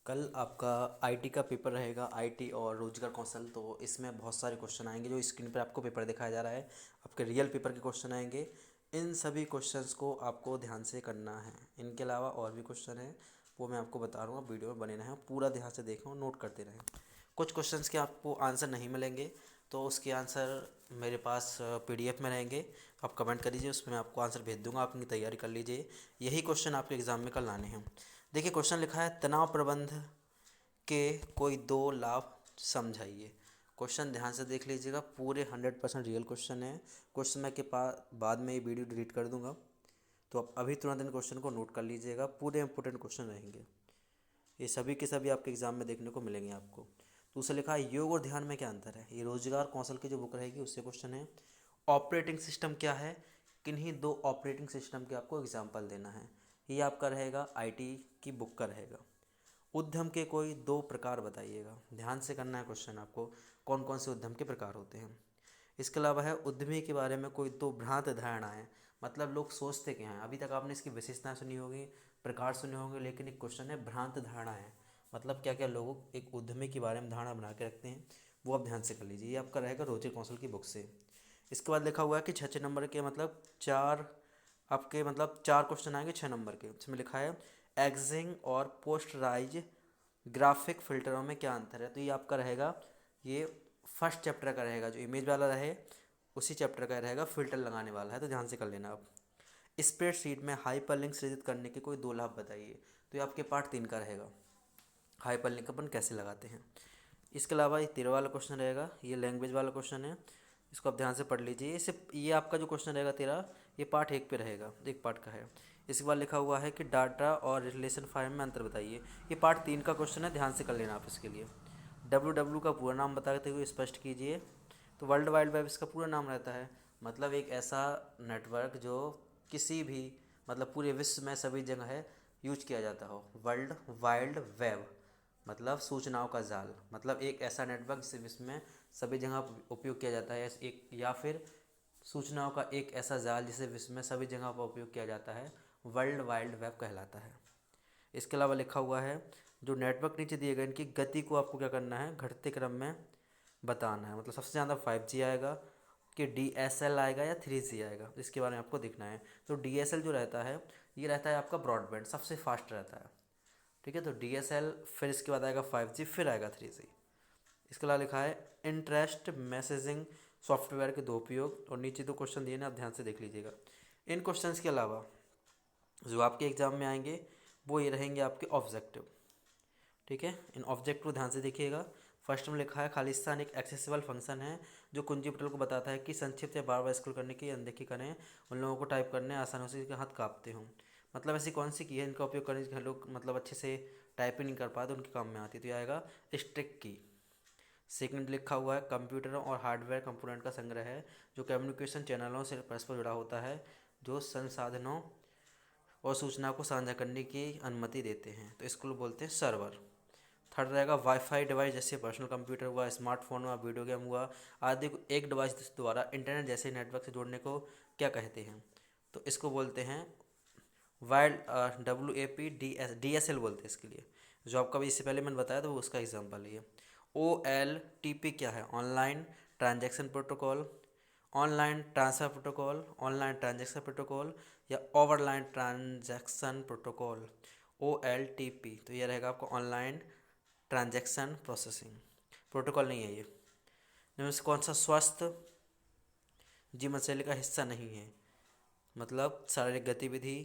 कल आपका आईटी का पेपर रहेगा, आईटी और रोजगार कौशल। तो इसमें बहुत सारे क्वेश्चन आएंगे। जो स्क्रीन पर आपको पेपर दिखाया जा रहा है, आपके रियल पेपर के क्वेश्चन आएंगे। इन सभी क्वेश्चंस को आपको ध्यान से करना है। इनके अलावा और भी क्वेश्चन हैं, वो मैं आपको बता रहा हूँ। वीडियो में बने रहें, पूरा ध्यान से देखें और नोट करते रहें। कुछ क्वेश्चंस के आपको आंसर नहीं मिलेंगे, तो उसके आंसर मेरे पास पीडीएफ में रहेंगे। आप कमेंट कर लीजिए, उसमें मैं आपको आंसर भेज दूंगा। आप इनकी तैयारी कर लीजिए। यही क्वेश्चन आपके एग्ज़ाम में कल आने हैं। देखिए, क्वेश्चन लिखा है तनाव प्रबंध के कोई दो लाभ समझाइए। क्वेश्चन ध्यान से देख लीजिएगा, पूरे 100% रियल क्वेश्चन है। क्वेश्चन मैं के बाद में ये वीडियो डिलीट कर दूंगा, तो आप अभी तुरंत इन क्वेश्चन को नोट कर लीजिएगा। पूरे इंपॉर्टेंट क्वेश्चन रहेंगे, ये सभी के सभी आपके एग्जाम में देखने को मिलेंगे आपको। दूसरा लिखा है योग और ध्यान में क्या अंतर है। ये रोजगार कौशल की जो बुक रहेगी उससे क्वेश्चन है। ऑपरेटिंग सिस्टम क्या है, किन्हीं दो ऑपरेटिंग सिस्टम के आपको एग्जाम्पल देना है। ये आपका रहेगा आईटी की बुक का रहेगा। उद्यम के कोई दो प्रकार बताइएगा। ध्यान से करना है क्वेश्चन आपको, कौन कौन से उद्यम के प्रकार होते हैं। इसके अलावा है उद्यमी के बारे में कोई दो भ्रांत धारणाएं। मतलब लोग सोचते क्या हैं। अभी तक आपने इसकी विशेषताएं सुनी होगी, प्रकार सुने होंगे, लेकिन एक क्वेश्चन है भ्रांत धारणाएं। मतलब क्या क्या लोग एक उद्यमी के बारे में धारणा बना के रखते हैं, वो आप ध्यान से कर लीजिए। ये आपका रहेगा रोजर कौशल की बुक से। इसके बाद लिखा हुआ है कि छः छः नंबर के मतलब चार, आपके मतलब चार क्वेश्चन आएंगे 6 नंबर के। इसमें लिखा है एग्जिंग और पोस्टराइज ग्राफिक फिल्टरों में क्या अंतर है। तो ये आपका रहेगा, ये फर्स्ट चैप्टर का रहेगा। जो इमेज वाला रहे उसी चैप्टर का रहेगा, फिल्टर लगाने वाला है, तो ध्यान से कर लेना आप। स्प्रेडशीट में हाइपरलिंक सृजित करने के कोई दो लाभ बताइए। तो ये आपके पार्ट 3 का रहेगा, हाइपरलिंक अपन कैसे लगाते हैं। इसके अलावा ये 13 वाला क्वेश्चन रहेगा, ये लैंग्वेज वाला क्वेश्चन है। इसको आप ध्यान से पढ़ लीजिए। इसे ये आपका जो क्वेश्चन रहेगा 13, ये पार्ट 1 पे रहेगा, एक पार्ट का है। इसके बाद लिखा हुआ है कि डाटा और रिलेशन फाइल में अंतर बताइए। ये पार्ट 3 का क्वेश्चन है, ध्यान से कर लेना आप इसके लिए। डब्ल्यू का पूरा नाम बताते हुए स्पष्ट कीजिए। तो वर्ल्ड वाइड वेब इसका पूरा नाम रहता है। मतलब एक ऐसा नेटवर्क जो किसी भी, मतलब पूरे विश्व में सभी जगह है यूज किया जाता हो। वर्ल्ड वाइड वेब मतलब सूचनाओं का जाल, मतलब एक ऐसा नेटवर्क जिसे विश्व में सभी जगह उपयोग किया जाता है। एक या फिर सूचनाओं का एक ऐसा जाल जिसे विश्व में सभी जगह पर उपयोग किया जाता है, वर्ल्ड वाइड वेब कहलाता है। इसके अलावा लिखा हुआ है जो नेटवर्क नीचे दिए गए इनकी गति को आपको क्या करना है, घटते क्रम में बताना है। मतलब सबसे ज़्यादा 5G आएगा कि DSL आएगा या 3G आएगा, इसके बारे में आपको देखना है। तो DSL जो रहता है, ये रहता है आपका ब्रॉडबैंड, सबसे फास्ट रहता है। ठीक है, तो DSL, फिर इसके बाद आएगा 5G, फिर आएगा 3G। इसके अलावा लिखा है इंटरेस्ट मैसेजिंग सॉफ्टवेयर के दो उपयोग। और नीचे दो क्वेश्चन दिए ना, आप ध्यान से देख लीजिएगा। इन क्वेश्चंस के अलावा जो आपके एग्जाम में आएंगे वो ये रहेंगे आपके ऑब्जेक्टिव। ठीक है, इन ऑब्जेक्ट को ध्यान से देखिएगा। फर्स्ट में लिखा है खालिस्तान एक एक्सेसिबल फंक्शन है जो कुंजी पटल को बताता है कि संक्षिप्त या बार बार स्क्रॉल करने की अनदेखी करें उन लोगों को टाइप करने आसानी से इसके हाथ कांपते हों। मतलब ऐसी कौन सी की है इनका उपयोग करने से लोग मतलब अच्छे से टाइपिंग नहीं कर पाते, उनके काम में आती है। तो ये आएगा स्ट्रिक की। सेकंड लिखा हुआ है कंप्यूटरों और हार्डवेयर कंपोनेंट का संग्रह है जो कम्युनिकेशन चैनलों से परस्पर जुड़ा होता है, जो संसाधनों और सूचना को साझा करने की अनुमति देते हैं। तो इसको बोलते हैं सर्वर। थर्ड रहेगा वाईफाई डिवाइस, जैसे पर्सनल कंप्यूटर हुआ, स्मार्टफोन हुआ, वीडियो गेम हुआ आदि को एक डिवाइस द्वारा इंटरनेट जैसे नेटवर्क से जोड़ने को क्या कहते हैं। तो इसको बोलते हैं वाइड, WAP DSL बोलते हैं इसके लिए। जो आपका भी इससे पहले मैंने बताया था वो उसका एग्जाम्पल है। OLTP क्या है, online transaction protocol, online transfer protocol, online transaction protocol या ओवरलाइन ट्रांजैक्शन प्रोटोकॉल। OLTP, तो ये रहेगा आपका ऑनलाइन ट्रांजैक्शन प्रोसेसिंग प्रोटोकॉल नहीं है ये। इनमें से कौन सा स्वस्थ जीवन शैली का हिस्सा नहीं है। मतलब शारीरिक गतिविधि,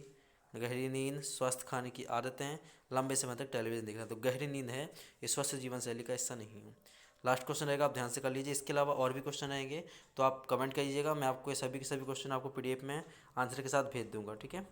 गहरी नींद, स्वस्थ खाने की आदतें, लंबे समय तक टेलीविज़न देखना। तो गहरी नींद है, ये स्वस्थ जीवन शैली का हिस्सा नहीं है। लास्ट क्वेश्चन रहेगा, आप ध्यान से कर लीजिए। इसके अलावा और भी क्वेश्चन आएंगे तो आप कमेंट कीजिएगा, मैं आपको ये सभी के सभी क्वेश्चन आपको PDF में आंसर के साथ भेज दूंगा। ठीक है।